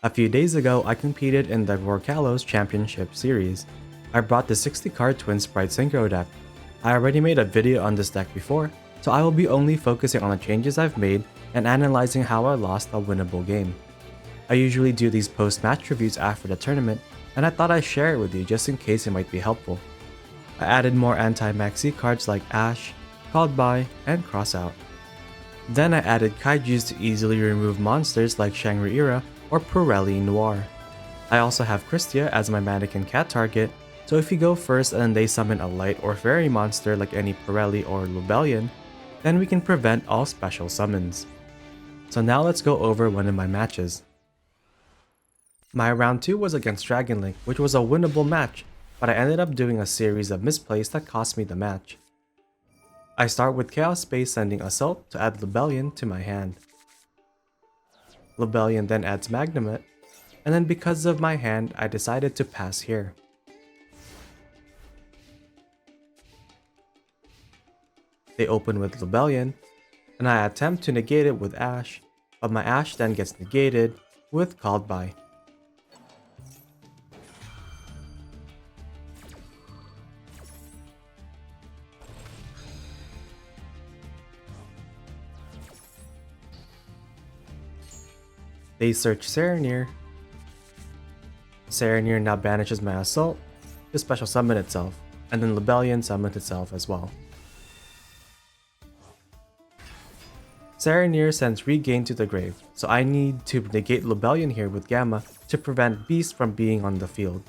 A few days ago, I competed in the Vorkalos Championship Series. I brought the 60-card Twin Spright Synchro deck. I already made a video on this deck before, so I will be only focusing on the changes I've made and analyzing how I lost a winnable game. I usually do these post-match reviews after the tournament, and I thought I'd share it with you just in case it might be helpful. I added more anti-maxi cards like Ash, Called By, and Crossout. Then I added kaijus to easily remove monsters like Shangri-Ira or Pirelli Noir. I also have Christia as my mannequin cat target, so if you go first and then they summon a light or fairy monster like any Pirelli or Lubellion, then we can prevent all special summons. So now let's go over one of my matches. My round 2 was against Dragon Link, which was a winnable match, but I ended up doing a series of misplays that cost me the match. I start with Chaos Space sending Assault to add Lubellion to my hand. Lubellion then adds Magnemite, and then because of my hand, I decided to pass here. They open with Lubellion, and I attempt to negate it with Ash, but my Ash then gets negated with Called By. They search Serenir. Serenir now banishes my Assault to special summon itself, and then Lubellion summons itself as well. Serenir sends Regain to the grave, so I need to negate Lubellion here with Gamma to prevent Beast from being on the field.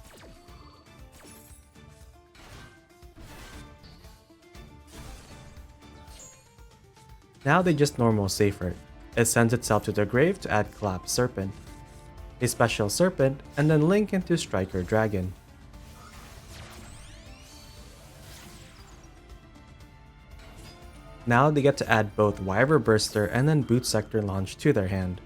Now they just normal Safer. It sends itself to the grave to add Collapse Serpent, a special Serpent, and then link into Striker Dragon. Now they get to add both Wyver Burster and then Boot Sector Launch to their hand.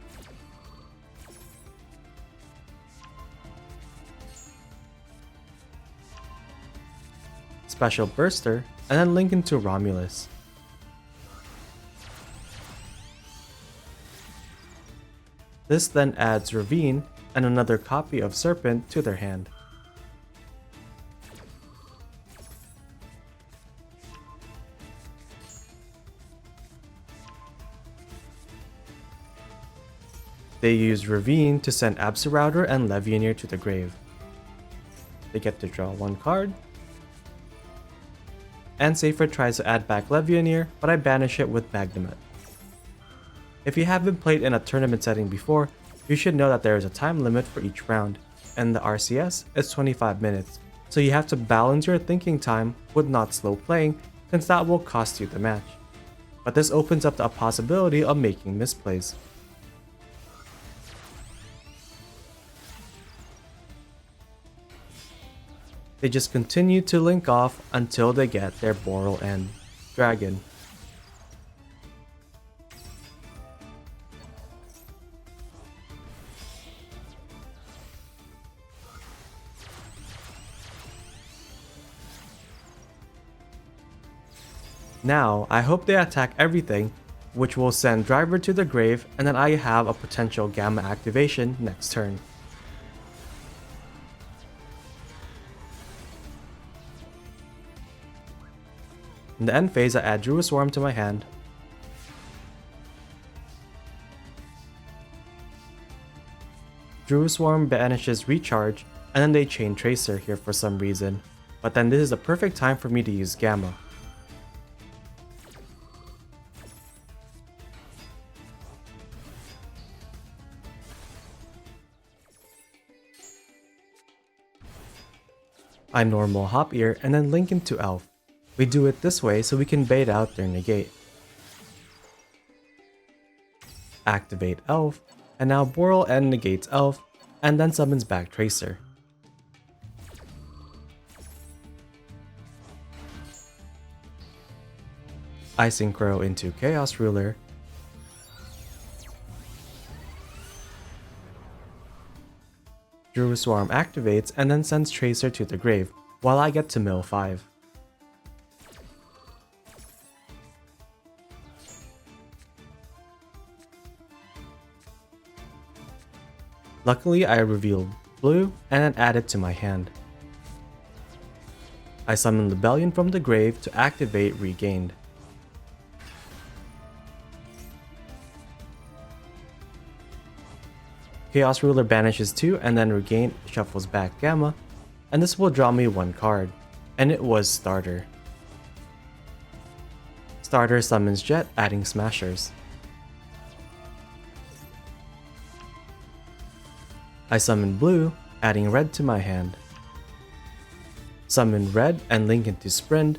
Special Burster, and then link into Romulus. This then adds Ravine and another copy of Serpent to their hand. They use Ravine to send Absolouter and Levianeer to the grave. They get to draw one card. And Safer tries to add back Levianeer, but I banish it with Magnemite. If you haven't played in a tournament setting before, you should know that there is a time limit for each round, and the RCS is 25 minutes, so you have to balance your thinking time with not slow playing, since that will cost you the match. But this opens up the possibility of making misplays. They just continue to link off until they get their Boral and Dragon. Now, I hope they attack everything, which will send Driver to the grave, and then I have a potential Gamma activation next turn. In the end phase, I add Druid Swarm to my hand. Druid Swarm banishes Recharge, and then they chain Tracer here for some reason, but then this is the perfect time for me to use Gamma. I normal Hop Ear and then link into Elf. We do it this way so we can bait out their negate. Activate Elf, and now Boral and negates Elf, and then summons back Tracer. I Synchro into Chaos Ruler. Druid Swarm activates and then sends Tracer to the grave, while I get to mill 5. Luckily, I revealed blue and then added to my hand. I summoned Rebellion from the grave to activate Regained. Chaos Ruler banishes 2 and then Regained shuffles back Gamma, and this will draw me 1 card, and it was Starter. Starter summons Jet, adding Smashers. I summon blue, adding red to my hand. Summon red and link into Sprint.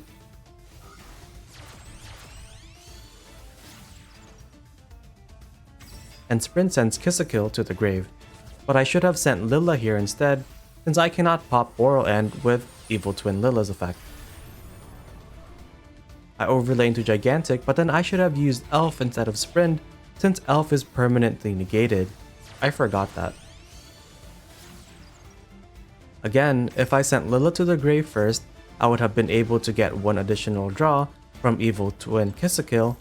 And Sprint sends Kiss a Kill to the grave, but I should have sent Lilla here instead, since I cannot pop Boral End with Evil Twin Lilla's effect. I overlay into Gigantic, but then I should have used Elf instead of Sprint, since Elf is permanently negated. I forgot that. Again, if I sent Lilla to the grave first, I would have been able to get 1 additional draw from Evil Twin Kiss a Kill.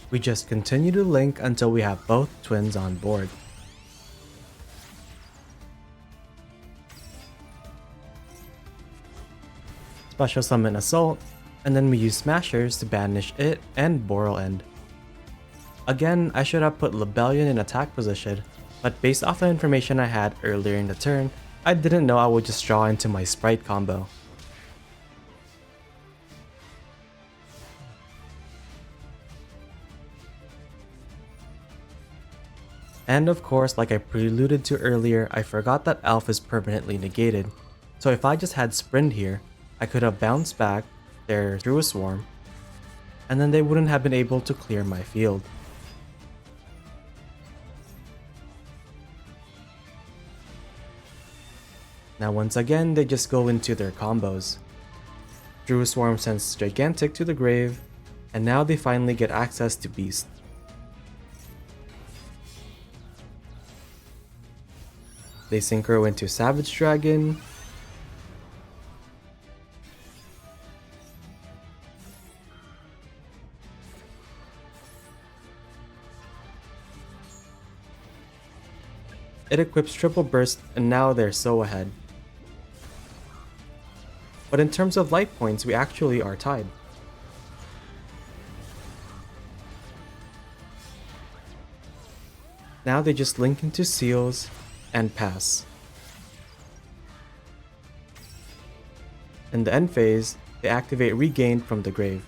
We just continue to link until we have both twins on board. Special summon Assault, and then we use Smashers to banish it and Boral End. Again, I should have put Rebellion in attack position, but based off the information I had earlier in the turn, I didn't know I would just draw into my Spright combo. And of course, like I preluded to earlier, I forgot that Elf is permanently negated, so if I just had Sprint here, I could have bounced back there through a Swarm, and then they wouldn't have been able to clear my field. Now once again, they just go into their combos. Drew Swarm sends Gigantic to the grave, and now they finally get access to Beast. They synchro into Savage Dragon, it equips Triple Burst, and now they're so ahead. But in terms of life points, we actually are tied. Now they just link into Seals and pass. In the end phase, they activate Regained from the grave.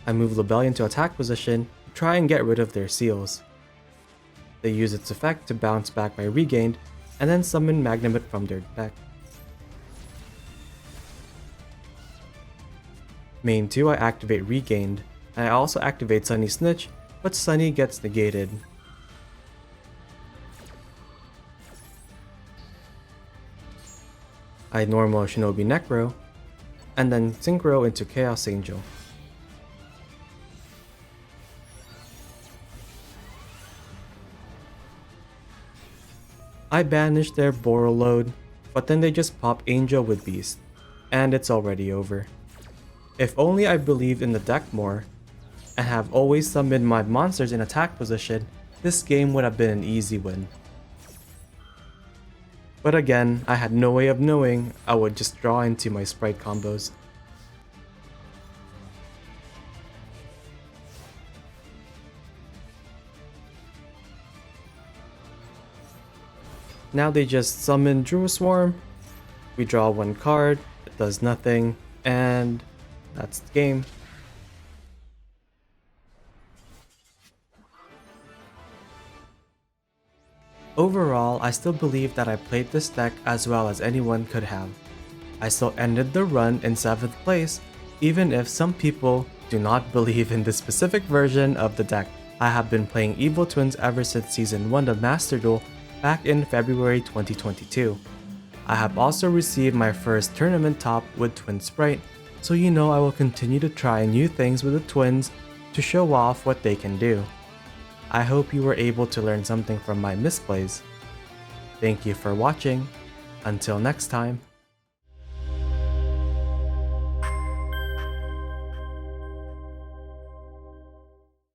I move Rebellion to attack position to try and get rid of their Seals. They use its effect to bounce back by Regained, and then summon Magnamut from their deck. Main 2, I activate Regained, and I also activate Sunny Snitch, but Sunny gets negated. I normal Shinobi Necro, and then Synchro into Chaos Angel. I banish their Boral load, but then they just pop Angel with Beast, and it's already over. If only I believed in the deck more, and have always summoned my monsters in attack position, this game would have been an easy win. But again, I had no way of knowing I would just draw into my Spright combos. Now they just summon Drew Swarm, we draw 1 card, it does nothing, and that's the game. Overall, I still believe that I played this deck as well as anyone could have. I still ended the run in 7th place, even if some people do not believe in this specific version of the deck. I have been playing Evil Twins ever since Season 1 of Master Duel back in February 2022. I have also received my first tournament top with Twin Spright, so you know I will continue to try new things with the twins to show off what they can do. I hope you were able to learn something from my misplays. Thank you for watching. Until next time.